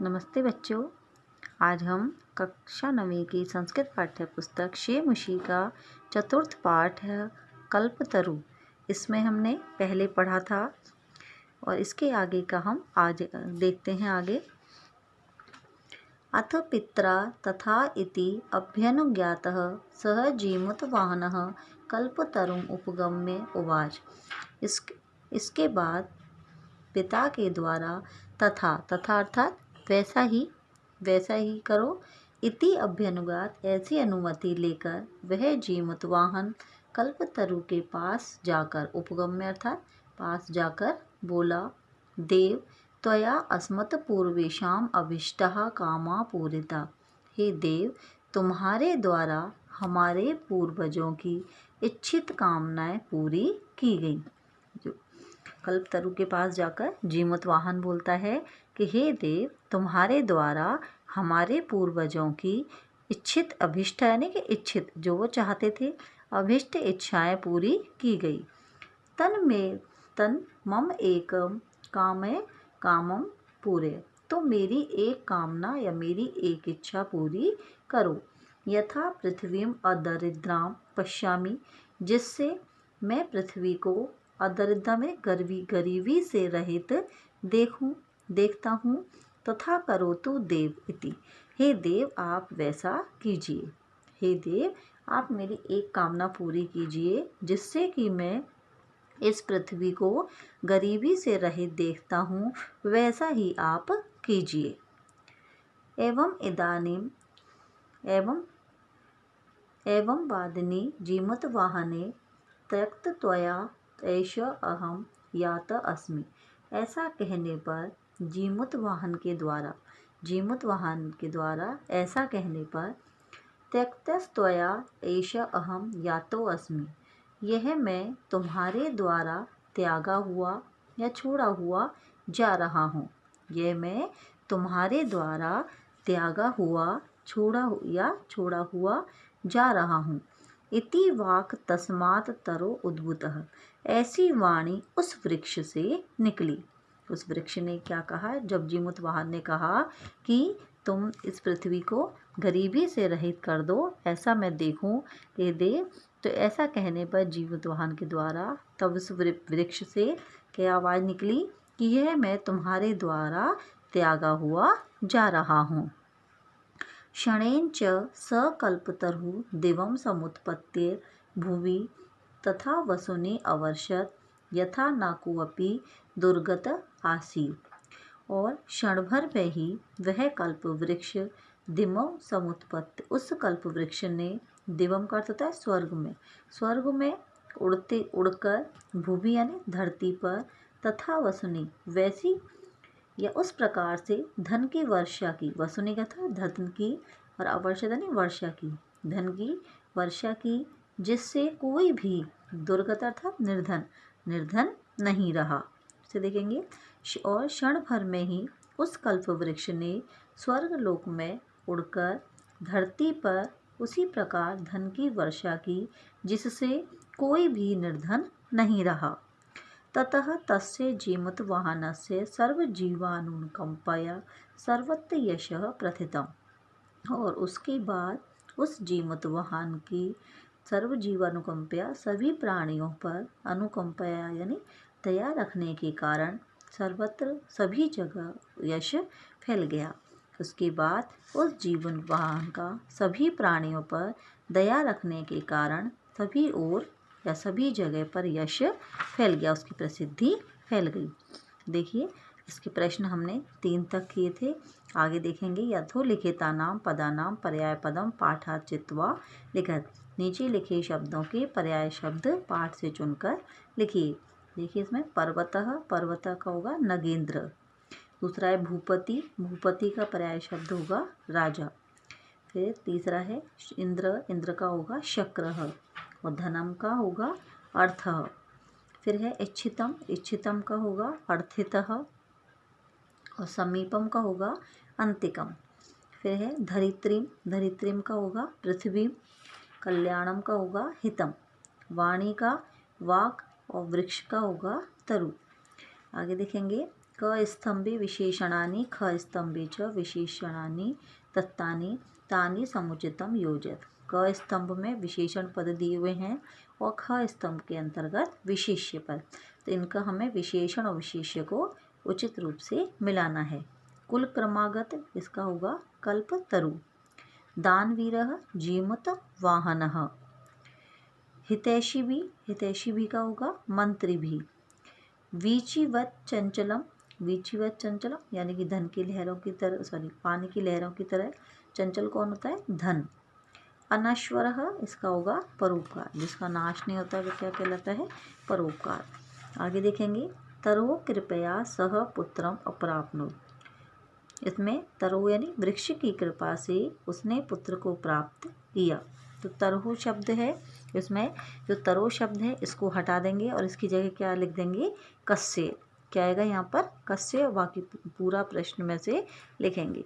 नमस्ते बच्चों। आज हम कक्षा 9वीं की संस्कृत पाठ्य पुस्तक शेमुषी का चतुर्थ पाठ है कल्पतरु। इसमें हमने पहले पढ़ा था और इसके आगे का हम आज देखते हैं आगे। अथ पित्रा तथा इति अभ्यनुज्ञातः सह जीमूतवाहनः कल्पतरुम् उपगम्य उवाच। इसके बाद पिता के द्वारा तथा अर्थात वैसा ही करो, इति अभ्यनुज्ञात ऐसी अनुमति लेकर वह जीमूतवाहन कल्पतरु के पास जाकर उपगम्य अर्थात पास जाकर बोला, देव त्वया अस्मत् पूर्वेषाम् अभीष्टाः कामा पूरिता। हे देव, तुम्हारे द्वारा हमारे पूर्वजों की इच्छित कामनाएं पूरी की गई। कल्पतरु के पास जाकर जीमूतवाहन बोलता है कि हे देव, तुम्हारे द्वारा हमारे पूर्वजों की इच्छित अभिष्ट यानी कि इच्छित जो वो चाहते थे अभिष्ट इच्छाएं पूरी की गई। तन मम एकम कामम पूरे, तो मेरी एक कामना या मेरी एक इच्छा पूरी करो। यथा पृथ्वीम अदरिद्राम पश्यामि, जिससे मैं पृथ्वी को अदरिद्रा में गरीबी से रहित देखता हूँ। तथा करोतु देव इति, हे देव आप वैसा कीजिए। हे देव आप मेरी एक कामना पूरी कीजिए जिससे कि मैं इस पृथ्वी को गरीबी से रहित देखता हूँ, वैसा ही आप कीजिए। एवं वादिनी जीमूतवाहने त्यक्त त्वया एष अहम यात अस्मि। ऐसा कहने पर जीमूतवाहन के द्वारा ऐसा कहने पर त्यक्तस्त्वया एष अहम यातो अस्मि, यह मैं तुम्हारे द्वारा त्यागा हुआ या छोड़ा हुआ जा रहा हूँ। यह मैं तुम्हारे द्वारा त्यागा हुआ छोड़ा हुआ जा रहा हूँ। इति वाक् तस्मात् तरो उद्भूतः, ऐसी वाणी उस वृक्ष से निकली। उस वृक्ष ने क्या कहा? जब जीमूतवाहन ने कहा कि तुम इस पृथ्वी को गरीबी से रहित कर दो, ऐसा मैं देखूं कि देव, तो ऐसा कहने पर जीमूतवाहन के द्वारा तब उस वृक्ष से क्या आवाज़ निकली कि यह मैं तुम्हारे द्वारा त्यागा हुआ जा रहा हूँ। क्षणेन च स कल्पतरु दिवं समुत्पत्य भुवि तथा वसुनि अवर्षत यथा न कोऽपि दुर्गत आसीत्। और क्षण भर में ही वह कल्प वृक्ष दिवं समुत्पत्ति, उस कल्प वृक्ष ने, दिवम का अर्थ होता है स्वर्ग में उड़कर भूमि यानी धरती पर, तथा वसुनि वैसी या उस प्रकार से धन की वर्षा की, वसुनि का था धन की और अवर्षा यानी वर्षा की, धन की वर्षा की, जिससे कोई भी दुर्गत अर्थात निर्धन नहीं रहा। इसे देखेंगे। और क्षण भर में ही उस कल्प वृक्ष ने स्वर्ग लोक में उड़कर धरती पर उसी प्रकार धन की वर्षा की, जिससे कोई भी निर्धन नहीं रहा। ततः तस्य जीमूतवाहनस्य सर्वजीवानुकंपया सर्वत्र यशः प्रथितम्। और उसके बाद उस जीमूतवाहन की सर्वजीवानुकंपया सभी प्राणियों पर अनुकंपया यानी दया रखने के कारण सर्वत्र सभी जगह यश फैल गया। उसके बाद उस जीवनवाहन का सभी प्राणियों पर दया रखने के कारण सभी ओर या सभी जगह पर यश फैल गया, उसकी प्रसिद्धि फैल गई। देखिए, इसके प्रश्न हमने 3 तक किए थे। आगे देखेंगे। यथोलिखितानां पदानां पर्यायपदं पाठात् चित्वा लिखत, नीचे लिखे शब्दों के पर्याय शब्द पाठ से चुनकर लिखिए। देखिए, इसमें पर्वतः का होगा नगेंद्र। दूसरा है भूपति का पर्याय शब्द होगा राजा। फिर तीसरा है इंद्र का होगा शक्रः। और धनम का होगा अर्थः। फिर है इच्छितम का होगा अर्थितः। और समीपम का होगा अंतिकम। फिर है धरित्रीम का होगा पृथ्वी। कल्याणम का होगा हितम। वाणी का वाक और वृक्ष का होगा तरु। आगे देखेंगे। क स्तंभे विशेषणानि ख स्तंभे च विशेषणानि तत्तानि तानि समुचितम योजयत। क स्तंभ में विशेषण पद दिए हुए हैं और ख स्तंभ के अंतर्गत विशेष्य पद, तो इनका हमें विशेषण और विशेष्य को उचित रूप से मिलाना है। कुल क्रमागत इसका होगा कल्पतरु। दानवीरः जीमूत वाहनः। हितैषी भी का होगा मंत्री भी। वीचिवत चंचलम, वीचिवत चंचलम यानी कि धन की लहरों की तरह, पानी की लहरों की तरह चंचल कौन होता है? धन। अनश्वरः इसका होगा परोपकार, जिसका नाश नहीं होता वो क्या कहलाता है? परोपकार। आगे देखेंगे, तरो कृपया सह पुत्रम अप्राप्नोत्। इसमें तरो यानी वृक्ष की कृपा से उसने पुत्र को प्राप्त किया। तो तरहु शब्द है, इसमें जो तरो शब्द है इसको हटा देंगे और इसकी जगह क्या लिख देंगे? कस्य। क्या आएगा यहाँ पर? कस्य। बाकी पूरा प्रश्न में से लिखेंगे।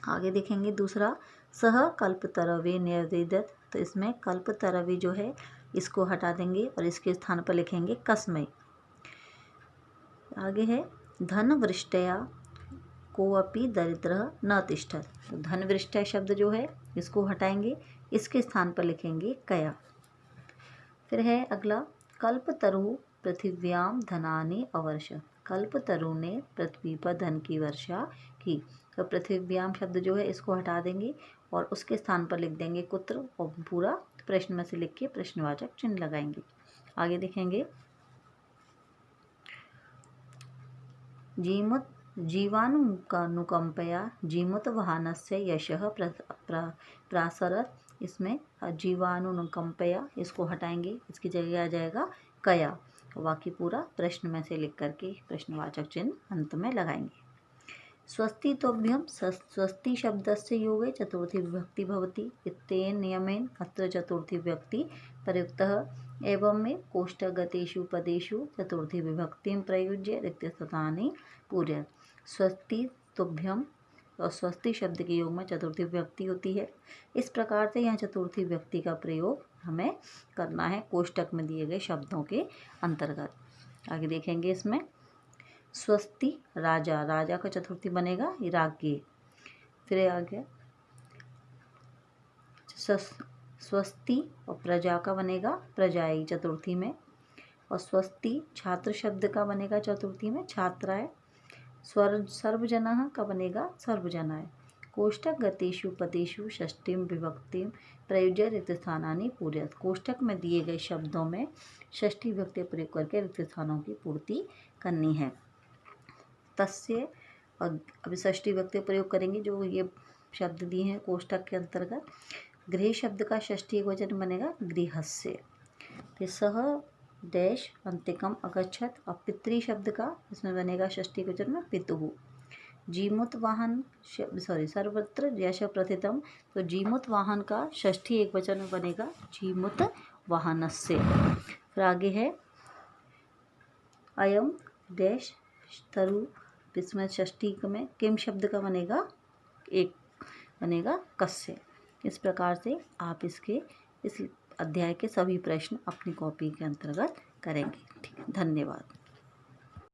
आगे देखेंगे दूसरा, सह कल्पतरवे निर्देदत। तो इसमें कल्पतरवे जो है इसको हटा देंगे और इसके स्थान पर लिखेंगे कस्मै। आगे है, धन वृष्टया कोऽपि दरिद्रः न तिष्ठत्। तो धन वृष्टय शब्द जो है इसको हटाएंगे, इसके स्थान पर लिखेंगे कया। फिर है अगला, कल्पतरु पृथिव्याम धनानि अवर्षत्। कल्पतरु ने पृथ्वी पर धन की वर्षा की। तो पृथिव्याम शब्द जो है इसको हटा देंगे और उसके स्थान पर लिख देंगे कुत्र और पूरा प्रश्न में से लिख के प्रश्नवाचक चिन्ह लगाएंगे। आगे देखेंगे, जीवानुकंपया जीमूत वाहनस्य यशः प्रासरत्। इसमें जीवानुकंपया इसको हटाएंगे, इसकी जगह आ जाएगा कया। बाकी पूरा प्रश्न में से लिख करके प्रश्नवाचक चिन्ह अंत में लगाएंगे। स्वस्ति तोभ्यम, स्वस्ति शब्दस्य योगे चतुर्थी विभक्ति भवति। इत्येन नियमेन अत्र चतुर्थी विभक्ति प्रयुक्तः। एवं में कोष्ठगतेषु पदेषु चतुर्थी विभक्तिं प्रयुज्य रिक्तस्थानानि पूरयेत्। स्वस्ति तुभ्यम और स्वस्ति शब्द के योग में चतुर्थी विभक्ति होती है। इस प्रकार से यहाँ चतुर्थी विभक्ति का प्रयोग हमें करना है कोष्ठक में दिए गए शब्दों के अंतर्गत। आगे देखेंगे, इसमें स्वस्ति राजा, राजा का चतुर्थी बनेगा राज्ञी। फिर आगे स्वस्ति और प्रजा का बनेगा प्रजाई चतुर्थी में। और स्वस्ति छात्र शब्द का बनेगा चतुर्थी में छात्राय। सर्वजनः का बनेगा सर्वजनाय। कोष्ठक गतेषु पदेषु षष्ठीम विभक्तिम प्रयुज्य रिक्त स्थानानि पूरयेत्। कोष्ठक में दिए गए शब्दों में षष्ठी विभक्ति प्रयोग करके रिक्त स्थानों की पूर्ति करनी है। तस्य, और अभी षष्ठी विभक्ति प्रयोग करेंगे जो ये शब्द दिए हैं कोष्ठक के अंतर्गत। गृह शब्द का षष्ठी एक वचन बनेगा गृहस्य। फिर सह डैश अंतिकम अगच्छत। और पितृ शब्द का इसमें बनेगा षष्ठी वचन में पितुः। जीमूत वाहन सर्वत्र यश प्रथितम। तो जीमूत वाहन का षष्ठी एक वचन में बनेगा जीमूत वाहनस्य। फिर आगे है अयम डैश तरु, इसमें षष्ठी में किम शब्द का बनेगा एक बनेगा कस्य। इस प्रकार से आप इस अध्याय के सभी प्रश्न अपनी कॉपी के अंतर्गत करेंगे। ठीक है, धन्यवाद।